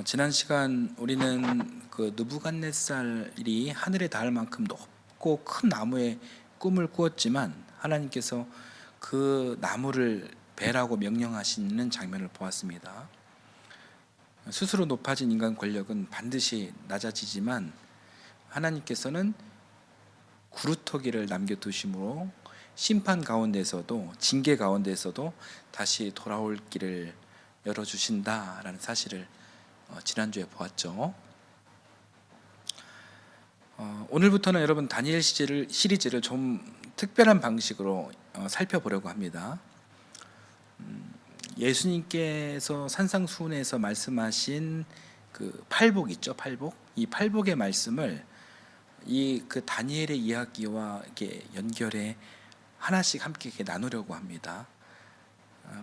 지난 시간 우리는 그 느부갓네살이 하늘에 닿을 만큼 높고 큰 나무에 꿈을 꾸었지만 하나님께서 그 나무를 베라고 명령하시는 장면을 보았습니다. 스스로 높아진 인간 권력은 반드시 낮아지지만 하나님께서는 구루터기를 남겨두심으로 심판 가운데서도 징계 가운데서도 다시 돌아올 길을 열어주신다라는 사실을 지난주에 보았죠. 오늘부터는 여러분 다니엘 시리즈를 좀 특별한 방식으로 살펴보려고 합니다. 예수님께서 산상수훈에서 말씀하신 그 팔복 있죠, 팔복. 이 팔복의 말씀을 이 그 다니엘의 이야기와 이렇게 연결해 하나씩 함께 이렇게 나누려고 합니다.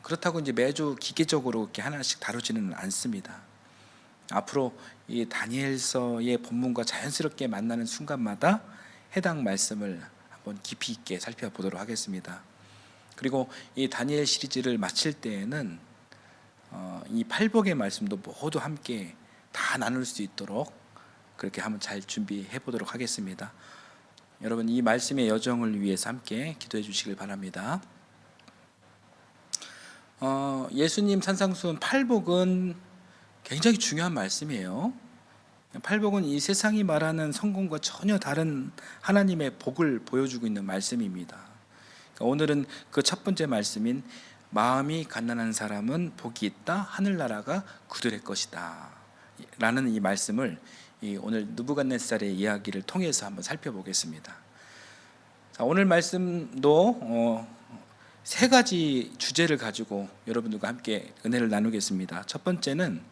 그렇다고 이제 매주 기계적으로 이렇게 하나씩 다루지는 않습니다. 앞으로 이 다니엘서의 본문과 자연스럽게 만나는 순간마다 해당 말씀을 한번 깊이 있게 살펴보도록 하겠습니다. 그리고 이 다니엘 시리즈를 마칠 때에는 이 팔복의 말씀도 모두 함께 다 나눌 수 있도록 그렇게 한번 잘 준비해 보도록 하겠습니다. 여러분 이 말씀의 여정을 위해서 함께 기도해 주시길 바랍니다. 예수님 산상수훈 팔복은 굉장히 중요한 말씀이에요. 팔복은 이 세상이 말하는 성공과 전혀 다른 하나님의 복을 보여주고 있는 말씀입니다. 오늘은 그 첫 번째 말씀인 마음이 가난한 사람은 복이 있다, 하늘나라가 그들의 것이다 라는 이 말씀을 오늘 느부갓네살의 이야기를 통해서 한번 살펴보겠습니다. 오늘 말씀도 세 가지 주제를 가지고 여러분들과 함께 은혜를 나누겠습니다. 첫 번째는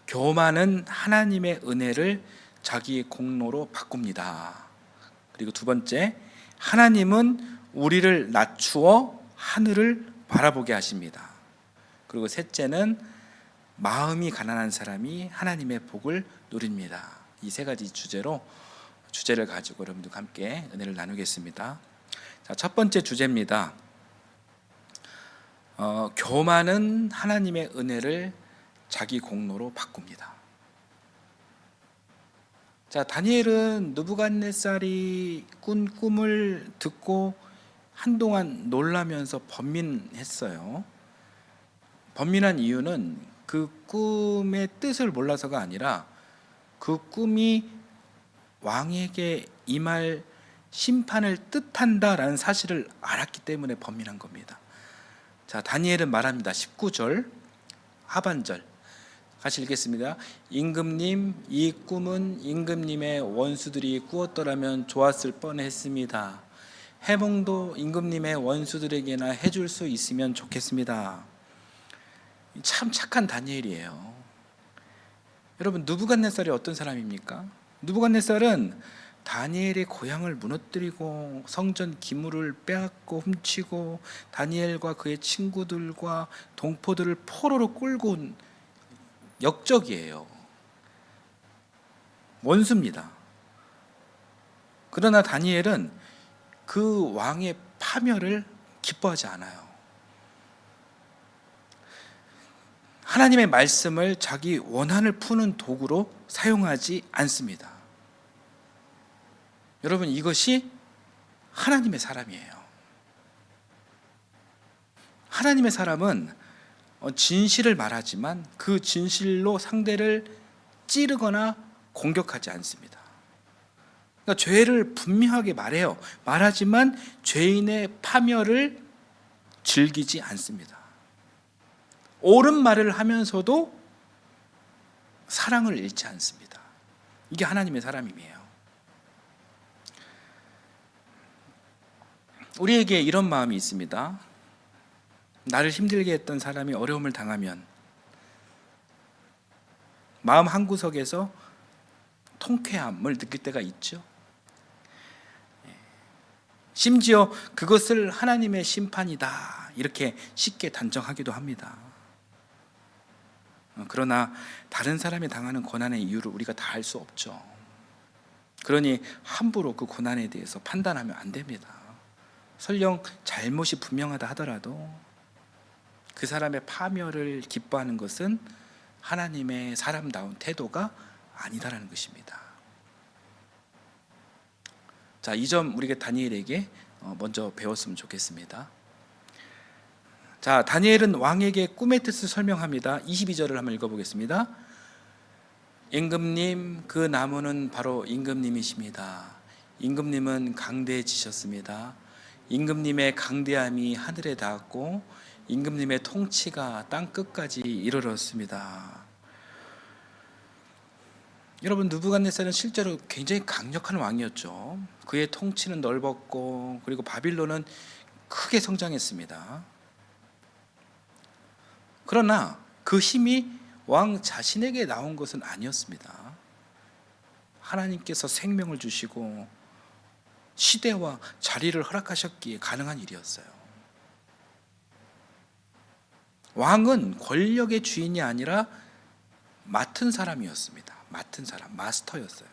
교만은 하나님의 은혜를 자기의 공로로 바꿉니다. 그리고 두 번째, 하나님은 우리를 낮추어 하늘을 바라보게 하십니다. 그리고 셋째는 마음이 가난한 사람이 하나님의 복을 누립니다. 이 세 가지 주제를 가지고 여러분들과 함께 은혜를 나누겠습니다. 자, 첫 번째 주제입니다. 교만은 하나님의 은혜를 자기 공로로 바꿉니다. 자, 다니엘은 느부갓네살이 꾼 꿈을 듣고 한동안 놀라면서 번민했어요. 번민한 이유는 그 꿈의 뜻을 몰라서가 아니라 그 꿈이 왕에게 임할 심판을 뜻한다라는 사실을 알았기 때문에 번민한 겁니다. 자, 다니엘은 말합니다. 19절 하반절 같이 읽겠습니다. 임금님, 이 꿈은 임금님의 원수들이 꾸었더라면 좋았을 뻔했습니다. 해몽도 임금님의 원수들에게나 해줄 수 있으면 좋겠습니다. 참 착한 다니엘이에요. 여러분 느부갓네살이 어떤 사람입니까? 느부갓네살은 다니엘의 고향을 무너뜨리고 성전 기물을 빼앗고 훔치고 다니엘과 그의 친구들과 동포들을 포로로 끌고 온 역적이에요. 원수입니다. 그러나 다니엘은 그 왕의 파멸을 기뻐하지 않아요. 하나님의 말씀을 자기 원한을 푸는 도구로 사용하지 않습니다. 여러분 이것이 하나님의 사람이에요. 하나님의 사람은 진실을 말하지만 그 진실로 상대를 찌르거나 공격하지 않습니다. 그러니까 죄를 분명하게 말하지만 죄인의 파멸을 즐기지 않습니다. 옳은 말을 하면서도 사랑을 잃지 않습니다. 이게 하나님의 사람임이에요. 우리에게 이런 마음이 있습니다. 나를 힘들게 했던 사람이 어려움을 당하면 마음 한구석에서 통쾌함을 느낄 때가 있죠. 심지어 그것을 하나님의 심판이다 이렇게 쉽게 단정하기도 합니다. 그러나 다른 사람이 당하는 고난의 이유를 우리가 다 알 수 없죠. 그러니 함부로 그 고난에 대해서 판단하면 안 됩니다. 설령 잘못이 분명하다 하더라도 그 사람의 파멸을 기뻐하는 것은 하나님의 사람다운 태도가 아니다라는 것입니다. 자, 이 점 우리가 다니엘에게 먼저 배웠으면 좋겠습니다. 자, 다니엘은 왕에게 꿈의 뜻을 설명합니다. 22절을 한번 읽어보겠습니다. 임금님, 그 나무는 바로 임금님이십니다. 임금님은 강대해지셨습니다. 임금님의 강대함이 하늘에 닿았고 임금님의 통치가 땅 끝까지 이르렀습니다. 여러분, 느부갓네살은 실제로 굉장히 강력한 왕이었죠. 그의 통치는 넓었고 그리고 바빌론은 크게 성장했습니다. 그러나 그 힘이 왕 자신에게 나온 것은 아니었습니다. 하나님께서 생명을 주시고 시대와 자리를 허락하셨기에 가능한 일이었어요. 왕은 권력의 주인이 아니라 맡은 사람이었습니다. 맡은 사람, 마스터였어요.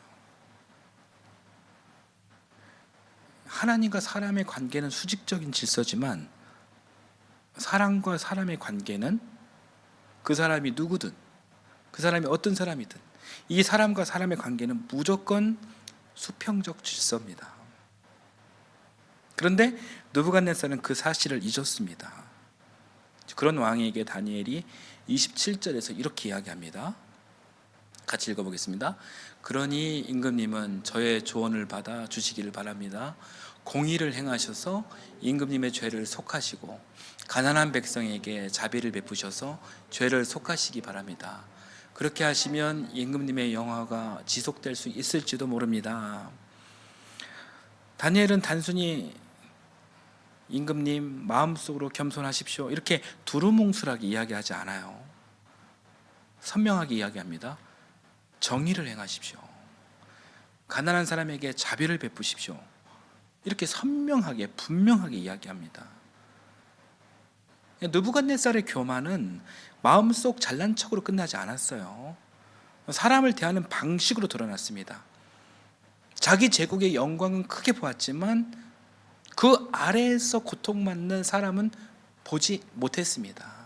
하나님과 사람의 관계는 수직적인 질서지만 사람과 사람의 관계는 그 사람이 누구든 그 사람이 어떤 사람이든 이 사람과 사람의 관계는 무조건 수평적 질서입니다. 그런데 느부갓네살은 그 사실을 잊었습니다. 그런 왕에게 다니엘이 27절에서 이렇게 이야기합니다. 같이 읽어보겠습니다. 그러니 임금님은 저의 조언을 받아 주시기를 바랍니다. 공의를 행하셔서 임금님의 죄를 속하시고 가난한 백성에게 자비를 베푸셔서 죄를 속하시기 바랍니다. 그렇게 하시면 임금님의 영화가 지속될 수 있을지도 모릅니다. 다니엘은 단순히 임금님 마음속으로 겸손하십시오 이렇게 두루뭉술하게 이야기하지 않아요. 선명하게 이야기합니다. 정의를 행하십시오. 가난한 사람에게 자비를 베푸십시오. 이렇게 선명하게 분명하게 이야기합니다. 느부갓네살의 교만은 마음속 잘난 척으로 끝나지 않았어요. 사람을 대하는 방식으로 드러났습니다. 자기 제국의 영광은 크게 보았지만 그 아래에서 고통받는 사람은 보지 못했습니다.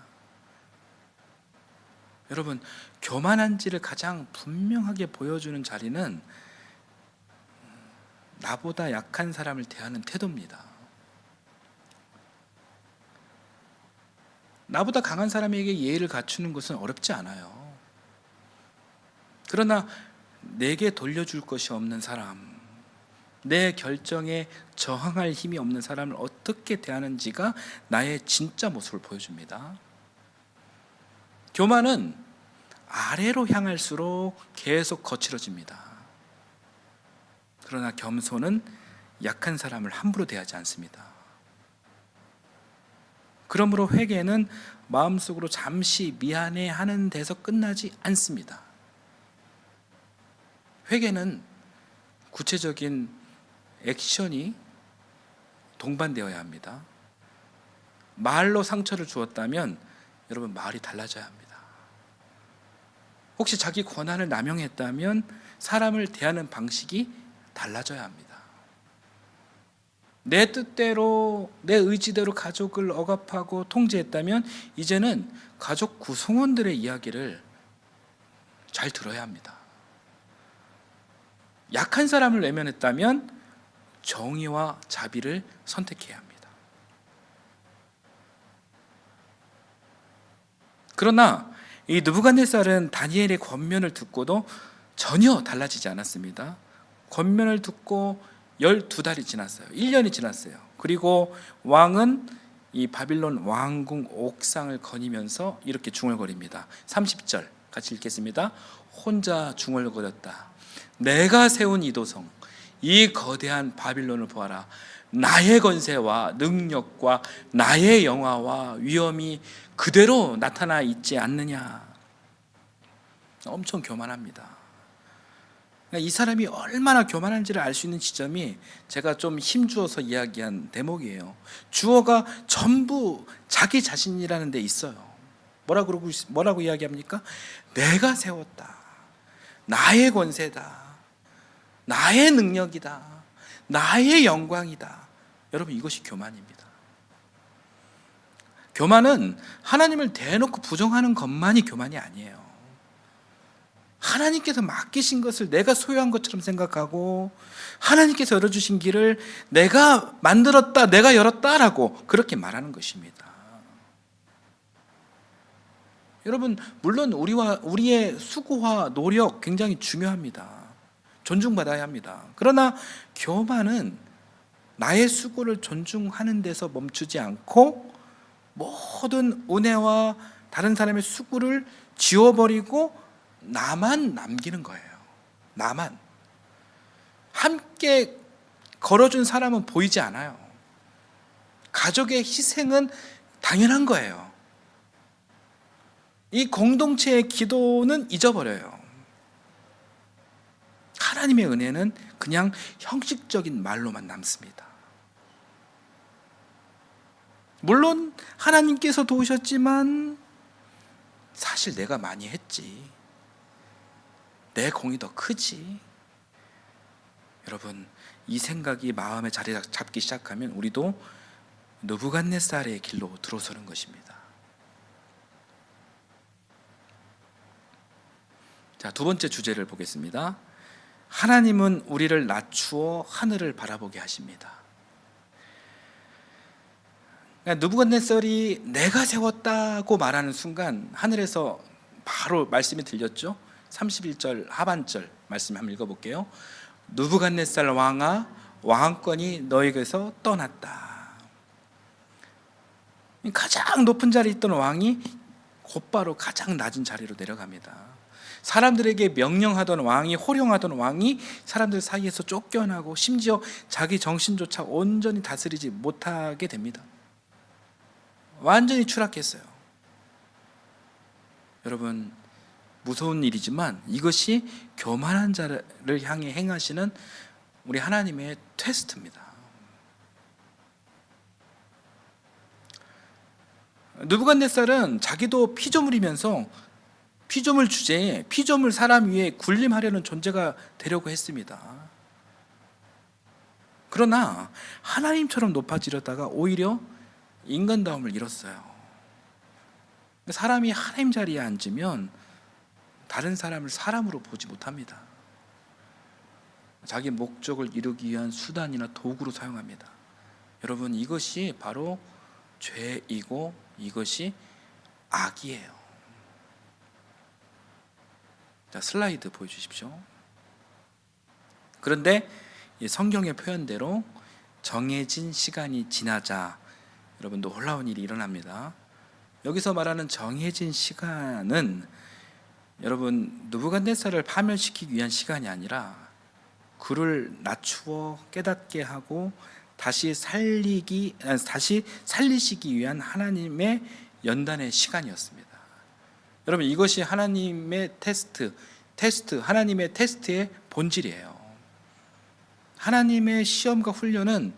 여러분, 교만한지를 가장 분명하게 보여주는 자리는 나보다 약한 사람을 대하는 태도입니다. 나보다 강한 사람에게 예의를 갖추는 것은 어렵지 않아요. 그러나 내게 돌려줄 것이 없는 사람, 내 결정에 저항할 힘이 없는 사람을 어떻게 대하는지가 나의 진짜 모습을 보여줍니다. 교만은 아래로 향할수록 계속 거칠어집니다. 그러나 겸손은 약한 사람을 함부로 대하지 않습니다. 그러므로 회개는 마음속으로 잠시 미안해하는 데서 끝나지 않습니다. 회개는 구체적인 액션이 동반되어야 합니다. 말로 상처를 주었다면 여러분, 말이 달라져야 합니다. 혹시 자기 권한을 남용했다면 사람을 대하는 방식이 달라져야 합니다. 내 뜻대로 내 의지대로 가족을 억압하고 통제했다면 이제는 가족 구성원들의 이야기를 잘 들어야 합니다. 약한 사람을 외면했다면 정의와 자비를 선택해야 합니다. 그러나 이 느부갓네살은 다니엘의 권면을 듣고도 전혀 달라지지 않았습니다. 권면을 듣고 12달이 지났어요. 1년이 지났어요. 그리고 왕은 이 바빌론 왕궁 옥상을 거니면서 이렇게 중얼거립니다. 30절 같이 읽겠습니다. 혼자 중얼거렸다. 내가 세운 이 도성, 이 거대한 바빌론을 보아라. 나의 권세와 능력과 나의 영화와 위엄이 그대로 나타나 있지 않느냐. 엄청 교만합니다. 이 사람이 얼마나 교만한지를 알 수 있는 지점이 제가 좀 힘주어서 이야기한 대목이에요. 주어가 전부 자기 자신이라는 데 있어요. 뭐라고 이야기합니까? 내가 세웠다. 나의 권세다. 나의 능력이다. 나의 영광이다. 여러분, 이것이 교만입니다. 교만은 하나님을 대놓고 부정하는 것만이 교만이 아니에요. 하나님께서 맡기신 것을 내가 소유한 것처럼 생각하고 하나님께서 열어주신 길을 내가 만들었다, 내가 열었다라고 그렇게 말하는 것입니다. 여러분, 물론 우리의 수고와 노력 굉장히 중요합니다. 존중받아야 합니다. 그러나 교만은 나의 수고를 존중하는 데서 멈추지 않고 모든 은혜와 다른 사람의 수고를 지워버리고 나만 남기는 거예요. 나만. 함께 걸어준 사람은 보이지 않아요. 가족의 희생은 당연한 거예요. 이 공동체의 기도는 잊어버려요. 하나님의 은혜는 그냥 형식적인 말로만 남습니다. 물론 하나님께서 도우셨지만 사실 내가 많이 했지. 내 공이 더 크지. 여러분, 이 생각이 마음에 자리 잡기 시작하면 우리도 느부갓네살의 길로 들어서는 것입니다. 자, 두 번째 주제를 보겠습니다. 하나님은 우리를 낮추어 하늘을 바라보게 하십니다. 그러니까 느부갓네살이 내가 세웠다고 말하는 순간 하늘에서 바로 말씀이 들렸죠. 31절 하반절 말씀 한번 읽어볼게요. 느부갓네살 왕아, 왕권이 너에게서 떠났다. 가장 높은 자리에 있던 왕이 곧바로 가장 낮은 자리로 내려갑니다. 사람들에게 명령하던 왕이, 호령하던 왕이 사람들 사이에서 쫓겨나고 심지어 자기 정신조차 온전히 다스리지 못하게 됩니다. 완전히 추락했어요. 여러분, 무서운 일이지만 이것이 교만한 자를 향해 행하시는 우리 하나님의 테스트입니다. 느부갓네살은 자기도 피조물이면서 피조물 주제에 피조물 사람 위에 군림하려는 존재가 되려고 했습니다. 그러나 하나님처럼 높아지려다가 오히려 인간다움을 잃었어요. 사람이 하나님 자리에 앉으면 다른 사람을 사람으로 보지 못합니다. 자기 목적을 이루기 위한 수단이나 도구로 사용합니다. 여러분, 이것이 바로 죄이고 이것이 악이에요. 자, 슬라이드 보여주십시오. 그런데 성경의 표현대로 정해진 시간이 지나자 여러분 놀라운 일이 일어납니다. 여기서 말하는 정해진 시간은 여러분 느부갓네살을 파멸시키기 위한 시간이 아니라 그를 낮추어 깨닫게 하고 다시 살리시기 위한 하나님의 연단의 시간이었습니다. 여러분, 이것이 하나님의 테스트, 하나님의 테스트의 본질이에요. 하나님의 시험과 훈련은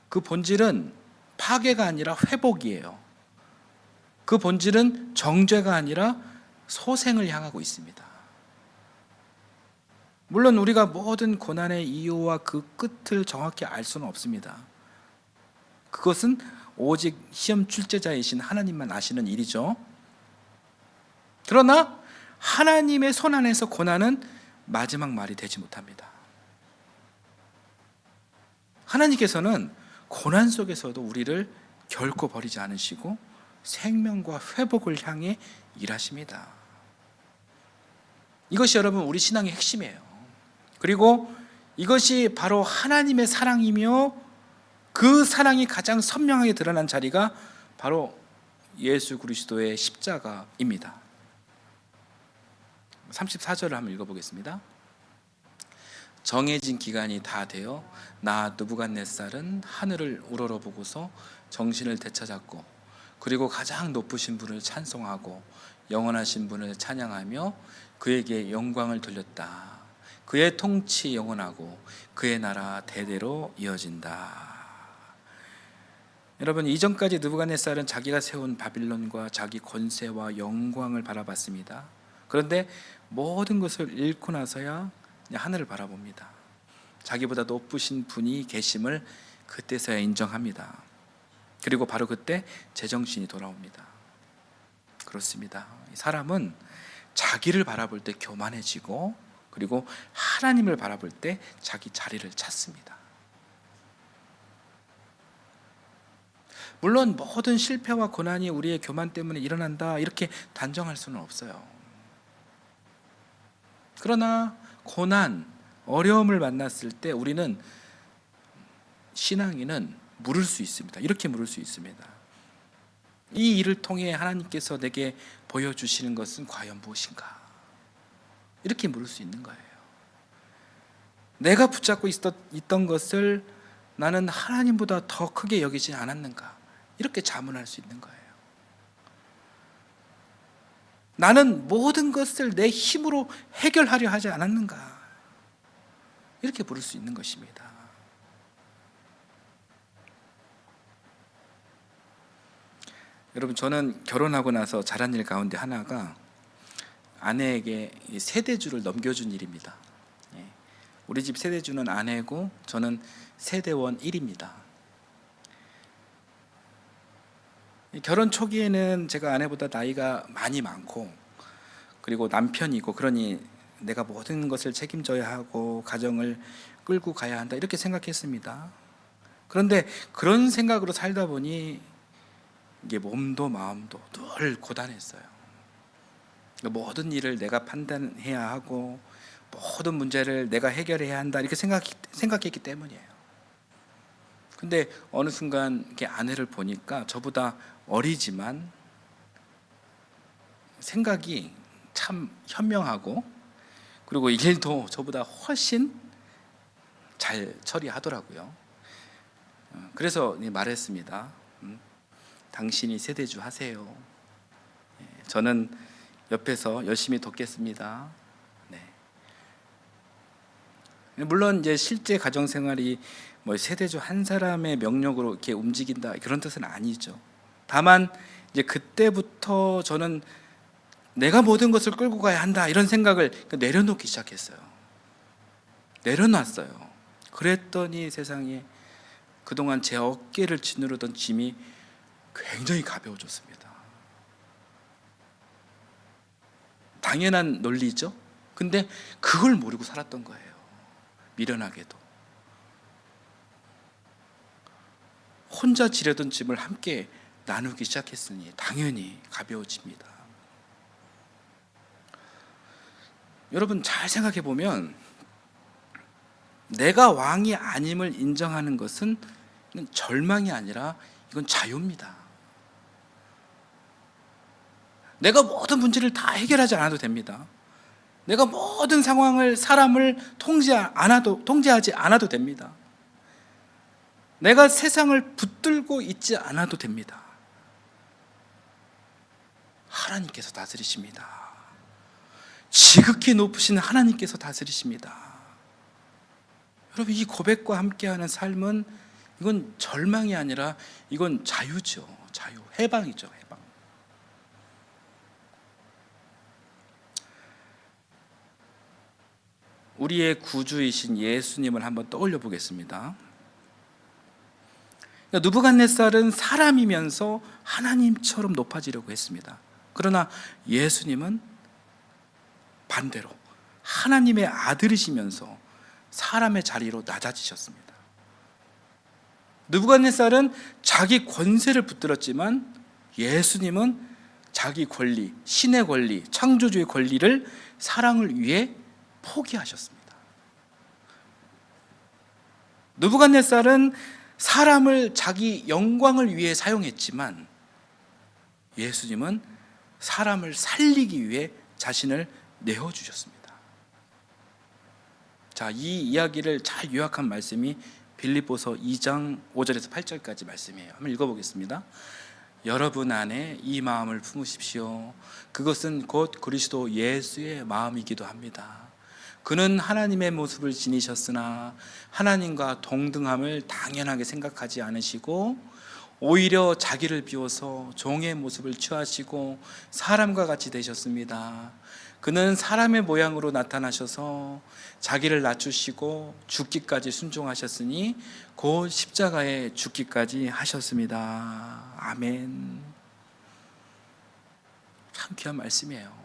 그 본질은 파괴가 아니라 회복이에요. 그 본질은 정죄가 아니라 소생을 향하고 있습니다. 물론 우리가 모든 고난의 이유와 그 끝을 정확히 알 수는 없습니다. 그것은 오직 시험 출제자이신 하나님만 아시는 일이죠. 그러나 하나님의 손 안에서 고난은 마지막 말이 되지 못합니다. 하나님께서는 고난 속에서도 우리를 결코 버리지 않으시고 생명과 회복을 향해 일하십니다. 이것이 여러분 우리 신앙의 핵심이에요. 그리고 이것이 바로 하나님의 사랑이며 그 사랑이 가장 선명하게 드러난 자리가 바로 예수 그리스도의 십자가입니다. 34절을 한번 읽어보겠습니다. 정해진 기간이 다 되어 나 느부갓네살은 하늘을 우러러보고서 정신을 되찾았고 그리고 가장 높으신 분을 찬송하고 영원하신 분을 찬양하며 그에게 영광을 돌렸다. 그의 통치 영원하고 그의 나라 대대로 이어진다. 여러분, 이전까지 느부갓네살은 자기가 세운 바빌론과 자기 권세와 영광을 바라봤습니다. 그런데 모든 것을 잃고 나서야 하늘을 바라봅니다. 자기보다 높으신 분이 계심을 그때서야 인정합니다. 그리고 바로 그때 제정신이 돌아옵니다. 그렇습니다. 사람은 자기를 바라볼 때 교만해지고, 그리고 하나님을 바라볼 때 자기 자리를 찾습니다. 물론 모든 실패와 고난이 우리의 교만 때문에 일어난다 이렇게 단정할 수는 없어요. 그러나 고난, 어려움을 만났을 때 우리는, 신앙인은 물을 수 있습니다. 이렇게 물을 수 있습니다. 이 일을 통해 하나님께서 내게 보여주시는 것은 과연 무엇인가? 이렇게 물을 수 있는 거예요. 내가 붙잡고 있던 것을 나는 하나님보다 더 크게 여기지 않았는가? 이렇게 자문할 수 있는 거예요. 나는 모든 것을 내 힘으로 해결하려 하지 않았는가? 이렇게 물을 수 있는 것입니다. 여러분, 저는 결혼하고 나서 잘한 일 가운데 하나가 아내에게 세대주를 넘겨준 일입니다. 우리 집 세대주는 아내고 저는 세대원 1입니다. 결혼 초기에는 제가 아내보다 나이가 많이 많고, 그리고 남편이고, 그러니 내가 모든 것을 책임져야 하고 가정을 끌고 가야 한다 이렇게 생각했습니다. 그런데 그런 생각으로 살다 보니 이게 몸도 마음도 늘 고단했어요. 모든 일을 내가 판단해야 하고 모든 문제를 내가 해결해야 한다 이렇게 생각했기 때문이에요. 근데 어느 순간 이렇게 아내를 보니까 저보다 어리지만 생각이 참 현명하고, 그리고 일도 저보다 훨씬 잘 처리하더라고요. 그래서 말했습니다. 당신이 세대주 하세요. 저는 옆에서 열심히 돕겠습니다. 네. 물론 이제 실제 가정 생활이 뭐 세대주 한 사람의 명령으로 이렇게 움직인다 그런 뜻은 아니죠. 다만 이제 그때부터 저는 내가 모든 것을 끌고 가야 한다 이런 생각을 내려놓기 시작했어요. 내려놨어요. 그랬더니 세상에 그동안 제 어깨를 짓누르던 짐이 굉장히 가벼워졌습니다. 당연한 논리죠. 근데 그걸 모르고 살았던 거예요. 미련하게도. 혼자 지려던 짐을 함께 나누기 시작했으니 당연히 가벼워집니다. 여러분, 잘 생각해 보면 내가 왕이 아님을 인정하는 것은 절망이 아니라 이건 자유입니다. 내가 모든 문제를 다 해결하지 않아도 됩니다. 내가 모든 상황을, 사람을 통제하지 않아도 됩니다. 내가 세상을 붙들고 있지 않아도 됩니다. 하나님께서 다스리십니다. 지극히 높으신 하나님께서 다스리십니다. 여러분, 이 고백과 함께하는 삶은 이건 절망이 아니라 이건 자유죠. 자유, 해방이죠. 해방. 우리의 구주이신 예수님을 한번 떠올려 보겠습니다. 느부갓네살은 사람이면서 하나님처럼 높아지려고 했습니다. 그러나 예수님은 반대로 하나님의 아들이시면서 사람의 자리로 낮아지셨습니다. 느부갓네살은 자기 권세를 붙들었지만 예수님은 자기 권리, 신의 권리, 창조주의 권리를 사랑을 위해 포기하셨습니다. 느부갓네살은 사람을 자기 영광을 위해 사용했지만 예수님은 사람을 살리기 위해 자신을 내어주셨습니다. 자, 이 이야기를 잘 요약한 말씀이 빌립보서 2장 5절에서 8절까지 말씀이에요. 한번 읽어보겠습니다. 여러분 안에 이 마음을 품으십시오. 그것은 곧 그리스도 예수의 마음이기도 합니다. 그는 하나님의 모습을 지니셨으나 하나님과 동등함을 당연하게 생각하지 않으시고 오히려 자기를 비워서 종의 모습을 취하시고 사람과 같이 되셨습니다. 그는 사람의 모양으로 나타나셔서 자기를 낮추시고 죽기까지 순종하셨으니 곧 십자가에 죽기까지 하셨습니다. 아멘. 참 귀한 말씀이에요.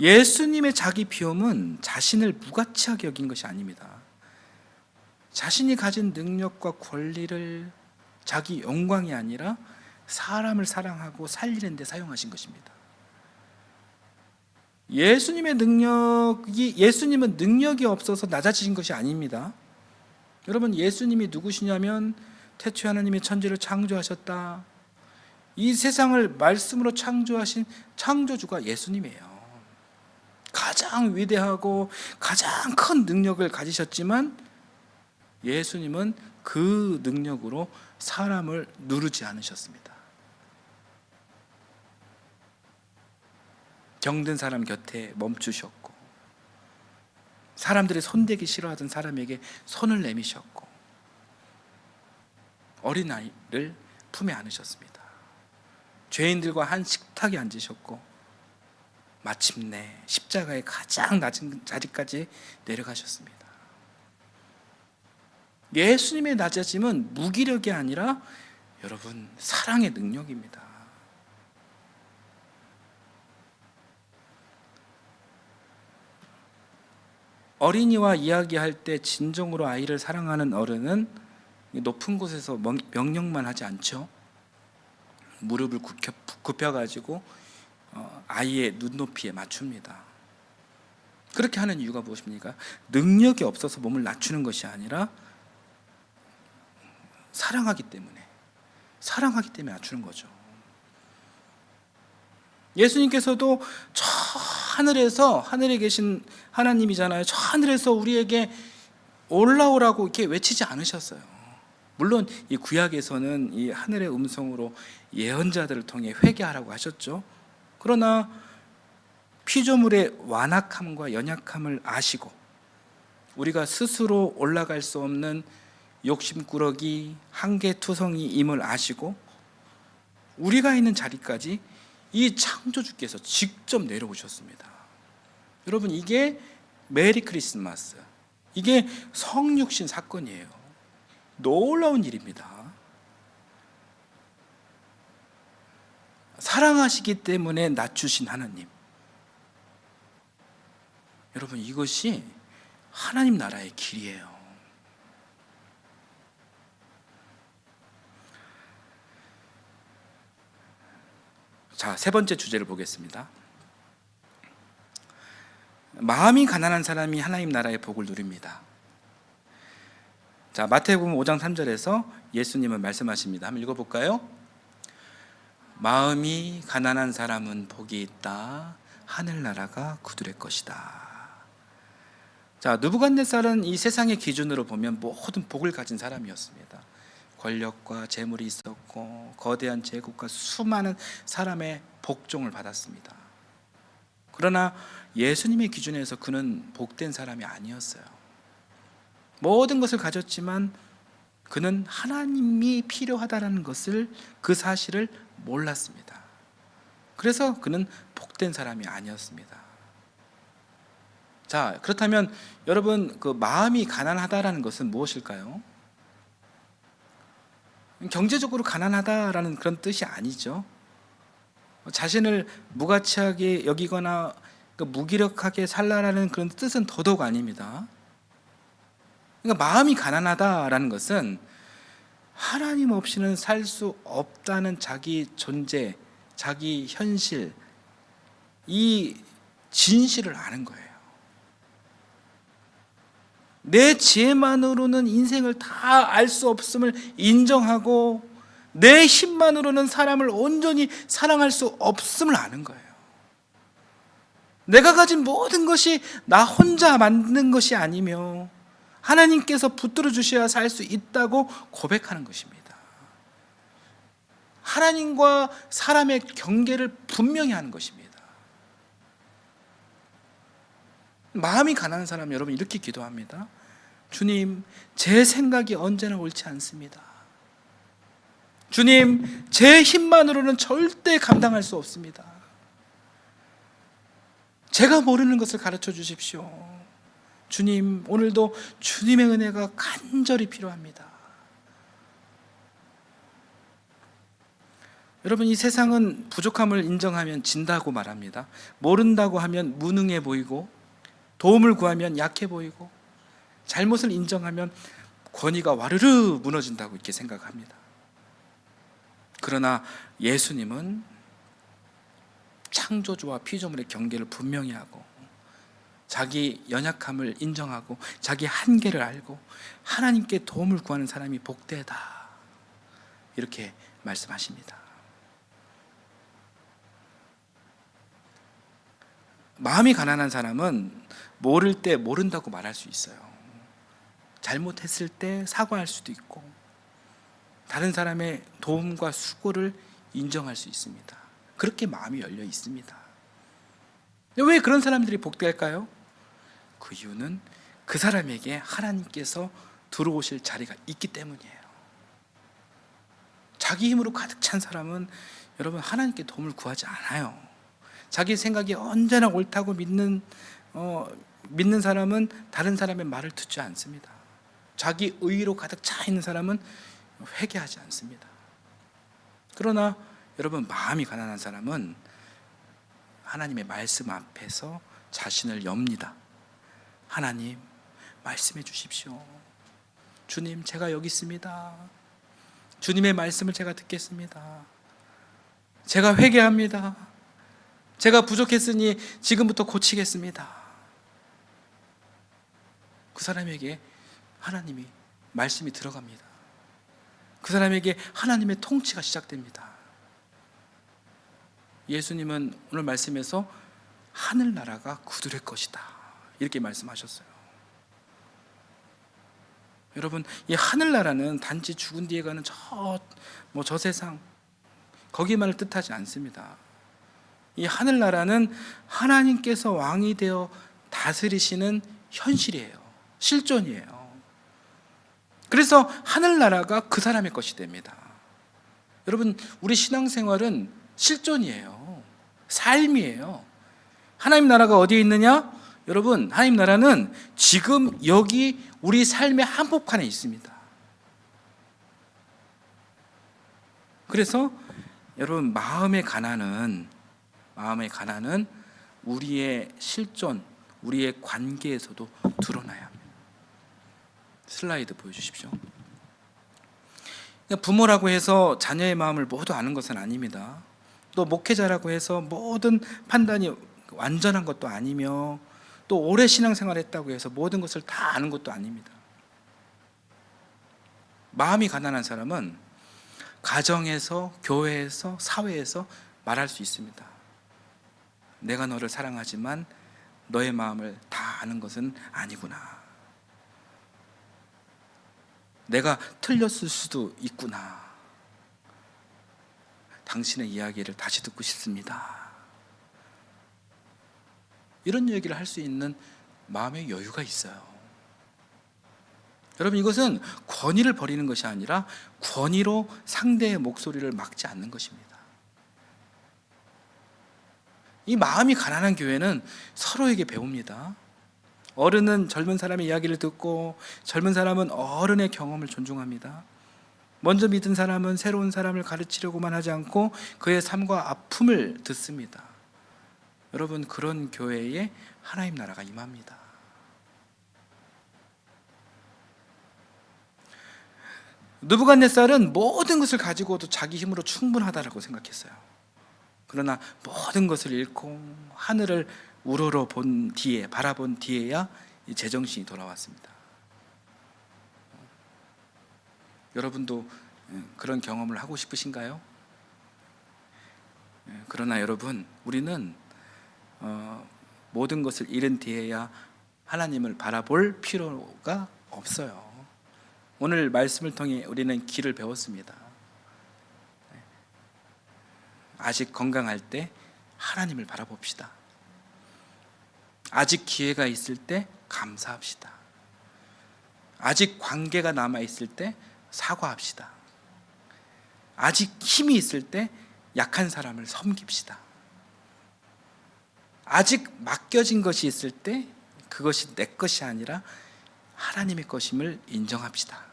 예수님의 자기 비움은 자신을 무가치하게 여긴 것이 아닙니다. 자신이 가진 능력과 권리를 자기 영광이 아니라 사람을 사랑하고 살리는 데 사용하신 것입니다. 예수님은 능력이 없어서 낮아지신 것이 아닙니다. 여러분, 예수님이 누구시냐면 태초에 하나님이 천지를 창조하셨다. 이 세상을 말씀으로 창조하신 창조주가 예수님이에요. 가장 위대하고 가장 큰 능력을 가지셨지만 예수님은 그 능력으로 사람을 누르지 않으셨습니다. 병든 사람 곁에 멈추셨고, 사람들이 손대기 싫어하던 사람에게 손을 내미셨고, 어린아이를 품에 안으셨습니다. 죄인들과 한 식탁에 앉으셨고, 마침내 십자가의 가장 낮은 자리까지 내려가셨습니다. 예수님의 낮아짐은 무기력이 아니라 여러분, 사랑의 능력입니다. 어린이와 이야기할 때 진정으로 아이를 사랑하는 어른은 높은 곳에서 명령만 하지 않죠. 무릎을 굽혀가지고 아이의 눈높이에 맞춥니다. 그렇게 하는 이유가 무엇입니까? 능력이 없어서 몸을 낮추는 것이 아니라 사랑하기 때문에 낮추는 거죠. 예수님께서도 저 하늘에 계신 하나님이잖아요. 저 하늘에서 우리에게 올라오라고 이렇게 외치지 않으셨어요. 물론 이 구약에서는 이 하늘의 음성으로 예언자들을 통해 회개하라고 하셨죠. 그러나 피조물의 완악함과 연약함을 아시고 우리가 스스로 올라갈 수 없는 욕심꾸러기 한계투성이임을 아시고 우리가 있는 자리까지 이 창조주께서 직접 내려오셨습니다. 여러분, 이게 메리 크리스마스, 이게 성육신 사건이에요. 놀라운 일입니다. 사랑하시기 때문에 낮추신 하나님. 여러분, 이것이 하나님 나라의 길이에요. 자, 세 번째 주제를 보겠습니다. 마음이 가난한 사람이 하나님 나라의 복을 누립니다. 자, 마태복음 5장 3절에서 예수님은 말씀하십니다. 한번 읽어볼까요? 마음이 가난한 사람은 복이 있다. 하늘나라가 그들의 것이다. 자, 느부갓네살은 이 세상의 기준으로 보면 모든 복을 가진 사람이었습니다. 권력과 재물이 있었고 거대한 제국과 수많은 사람의 복종을 받았습니다. 그러나 예수님의 기준에서 그는 복된 사람이 아니었어요. 모든 것을 가졌지만 그는 하나님이 필요하다는 것을, 그 사실을 몰랐습니다. 그래서 그는 복된 사람이 아니었습니다. 자, 그렇다면 여러분, 그 마음이 가난하다라는 것은 무엇일까요? 경제적으로 가난하다라는 그런 뜻이 아니죠. 자신을 무가치하게 여기거나 무기력하게 살라라는 그런 뜻은 더더욱 아닙니다. 그러니까 마음이 가난하다라는 것은 하나님 없이는 살 수 없다는 자기 존재, 자기 현실, 이 진실을 아는 거예요. 내 지혜만으로는 인생을 다 알 수 없음을 인정하고 내 힘만으로는 사람을 온전히 사랑할 수 없음을 아는 거예요. 내가 가진 모든 것이 나 혼자 만든 것이 아니며 하나님께서 붙들어 주셔야 살 수 있다고 고백하는 것입니다. 하나님과 사람의 경계를 분명히 하는 것입니다. 마음이 가난한 사람, 여러분 이렇게 기도합니다. 주님, 제 생각이 언제나 옳지 않습니다. 주님, 제 힘만으로는 절대 감당할 수 없습니다. 제가 모르는 것을 가르쳐 주십시오. 주님, 오늘도 주님의 은혜가 간절히 필요합니다. 여러분, 이 세상은 부족함을 인정하면 진다고 말합니다. 모른다고 하면 무능해 보이고, 도움을 구하면 약해 보이고, 잘못을 인정하면 권위가 와르르 무너진다고 이렇게 생각합니다. 그러나 예수님은 창조주와 피조물의 경계를 분명히 하고, 자기 연약함을 인정하고, 자기 한계를 알고 하나님께 도움을 구하는 사람이 복되다, 이렇게 말씀하십니다. 마음이 가난한 사람은 모를 때 모른다고 말할 수 있어요. 잘못했을 때 사과할 수도 있고, 다른 사람의 도움과 수고를 인정할 수 있습니다. 그렇게 마음이 열려 있습니다. 왜 그런 사람들이 복될까요? 그 이유는 그 사람에게 하나님께서 들어오실 자리가 있기 때문이에요. 자기 힘으로 가득 찬 사람은 여러분, 하나님께 도움을 구하지 않아요. 자기 생각이 언제나 옳다고 믿는 사람은 다른 사람의 말을 듣지 않습니다. 자기 의로 가득 차 있는 사람은 회개하지 않습니다. 그러나 여러분, 마음이 가난한 사람은 하나님의 말씀 앞에서 자신을 엽니다. 하나님, 말씀해 주십시오. 주님, 제가 여기 있습니다. 주님의 말씀을 제가 듣겠습니다. 제가 회개합니다. 제가 부족했으니 지금부터 고치겠습니다. 그 사람에게 하나님이 말씀이 들어갑니다. 그 사람에게 하나님의 통치가 시작됩니다. 예수님은 오늘 말씀에서 하늘나라가 그들의 것이다, 이렇게 말씀하셨어요. 여러분, 이 하늘나라는 단지 죽은 뒤에 가는 저 세상, 거기만을 뜻하지 않습니다. 이 하늘나라는 하나님께서 왕이 되어 다스리시는 현실이에요. 실존이에요. 그래서 하늘나라가 그 사람의 것이 됩니다. 여러분, 우리 신앙생활은 실존이에요. 삶이에요. 하나님 나라가 어디에 있느냐? 여러분, 하나님 나라는 지금 여기 우리 삶의 한복판에 있습니다. 그래서 여러분, 마음의 가난은 우리의 실존, 우리의 관계에서도 드러나야 합니다. 슬라이드 보여주십시오. 부모라고 해서 자녀의 마음을 모두 아는 것은 아닙니다. 또 목회자라고 해서 모든 판단이 완전한 것도 아니며, 또 오래 신앙생활을 했다고 해서 모든 것을 다 아는 것도 아닙니다. 마음이 가난한 사람은 가정에서, 교회에서, 사회에서 말할 수 있습니다. 내가 너를 사랑하지만 너의 마음을 다 아는 것은 아니구나. 내가 틀렸을 수도 있구나. 당신의 이야기를 다시 듣고 싶습니다. 이런 얘기를 할 수 있는 마음의 여유가 있어요. 여러분, 이것은 권위를 버리는 것이 아니라 권위로 상대의 목소리를 막지 않는 것입니다. 이 마음이 가난한 교회는 서로에게 배웁니다. 어른은 젊은 사람의 이야기를 듣고, 젊은 사람은 어른의 경험을 존중합니다. 먼저 믿은 사람은 새로운 사람을 가르치려고만 하지 않고 그의 삶과 아픔을 듣습니다. 여러분, 그런 교회에 하나님 나라가 임합니다. 느부갓네살은 모든 것을 가지고도 자기 힘으로 충분하다라고 생각했어요. 그러나 모든 것을 잃고 하늘을 우러러 바라본 뒤에야 제정신이 돌아왔습니다. 여러분도 그런 경험을 하고 싶으신가요? 그러나 여러분, 우리는 모든 것을 잃은 뒤에야 하나님을 바라볼 필요가 없어요. 오늘 말씀을 통해 우리는 길을 배웠습니다. 아직 건강할 때 하나님을 바라봅시다. 아직 기회가 있을 때 감사합시다. 아직 관계가 남아있을 때 사과합시다. 아직 힘이 있을 때 약한 사람을 섬깁시다. 아직 맡겨진 것이 있을 때 그것이 내 것이 아니라 하나님의 것임을 인정합시다.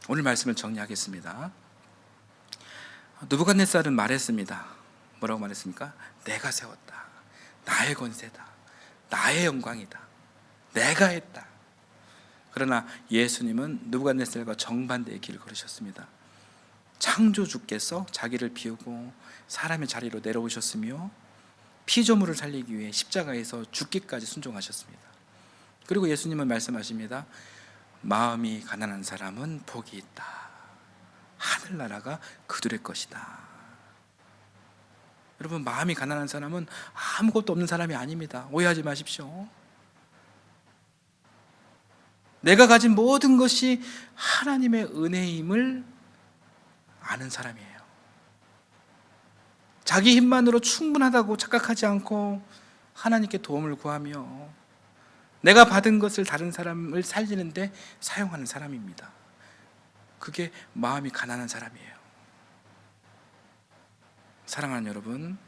오늘 말씀을 정리하겠습니다. 느부갓네살은 말했습니다. 뭐라고 말했습니까? 내가 세웠다. 나의 권세다. 나의 영광이다. 내가 했다. 그러나 예수님은 느부갓네살과 정반대의 길을 걸으셨습니다. 창조주께서 자기를 비우고 사람의 자리로 내려오셨으며 피조물을 살리기 위해 십자가에서 죽기까지 순종하셨습니다. 그리고 예수님은 말씀하십니다. 마음이 가난한 사람은 복이 있다. 하늘나라가 그들의 것이다. 여러분, 마음이 가난한 사람은 아무것도 없는 사람이 아닙니다. 오해하지 마십시오. 내가 가진 모든 것이 하나님의 은혜임을 아는 사람이에요. 자기 힘만으로 충분하다고 착각하지 않고 하나님께 도움을 구하며 내가 받은 것을 다른 사람을 살리는데 사용하는 사람입니다. 그게 마음이 가난한 사람이에요. 사랑하는 여러분,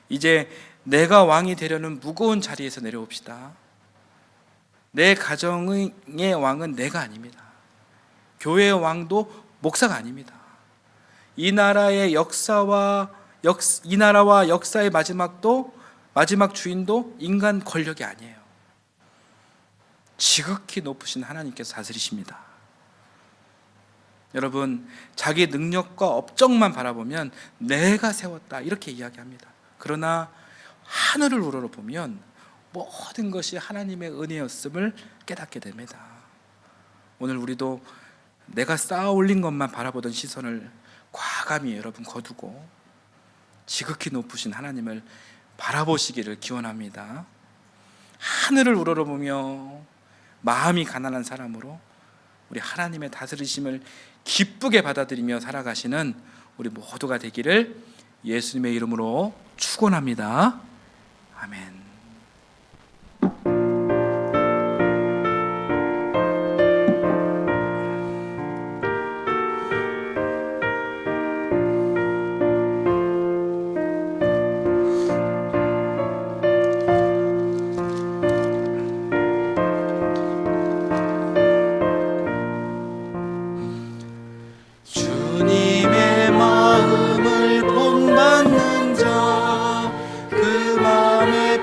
이제 내가 왕이 되려는 무거운 자리에서 내려옵시다. 내 가정의 왕은 내가 아닙니다. 교회의 왕도 목사가 아닙니다. 이 나라와 역사의 마지막 주인도 인간 권력이 아니에요. 지극히 높으신 하나님께서 다스리십니다. 여러분, 자기 능력과 업적만 바라보면 내가 세웠다 이렇게 이야기합니다. 그러나 하늘을 우러러보면 모든 것이 하나님의 은혜였음을 깨닫게 됩니다. 오늘 우리도 내가 쌓아 올린 것만 바라보던 시선을 과감히 여러분 거두고 지극히 높으신 하나님을 바라보시기를 기원합니다. 하늘을 우러러보며 마음이 가난한 사람으로 우리 하나님의 다스리심을 기쁘게 받아들이며 살아가시는 우리 모두가 되기를 예수님의 이름으로 축원합니다. 아멘. 주님의 마음을 본받는 자 그 마음에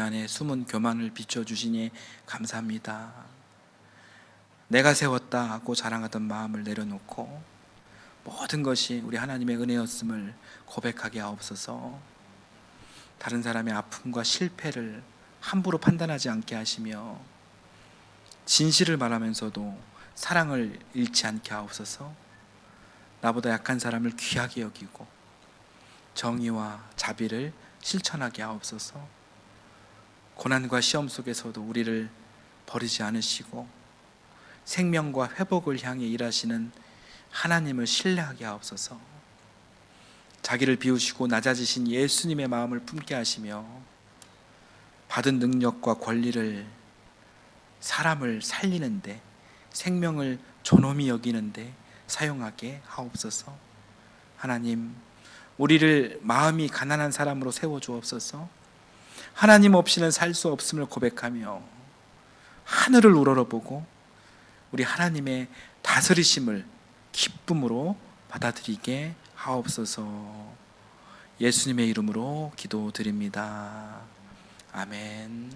안에 숨은 교만을 비춰주시니 감사합니다. 내가 세웠다 하고 자랑하던 마음을 내려놓고 모든 것이 우리 하나님의 은혜였음을 고백하게 하옵소서. 다른 사람의 아픔과 실패를 함부로 판단하지 않게 하시며 진실을 말하면서도 사랑을 잃지 않게 하옵소서. 나보다 약한 사람을 귀하게 여기고 정의와 자비를 실천하게 하옵소서. 고난과 시험 속에서도 우리를 버리지 않으시고 생명과 회복을 향해 일하시는 하나님을 신뢰하게 하옵소서. 자기를 비우시고 낮아지신 예수님의 마음을 품게 하시며 받은 능력과 권리를 사람을 살리는데, 생명을 존엄히 여기는데 사용하게 하옵소서. 하나님, 우리를 마음이 가난한 사람으로 세워주옵소서. 하나님 없이는 살 수 없음을 고백하며 하늘을 우러러보고 우리 하나님의 다스리심을 기쁨으로 받아들이게 하옵소서. 예수님의 이름으로 기도드립니다. 아멘.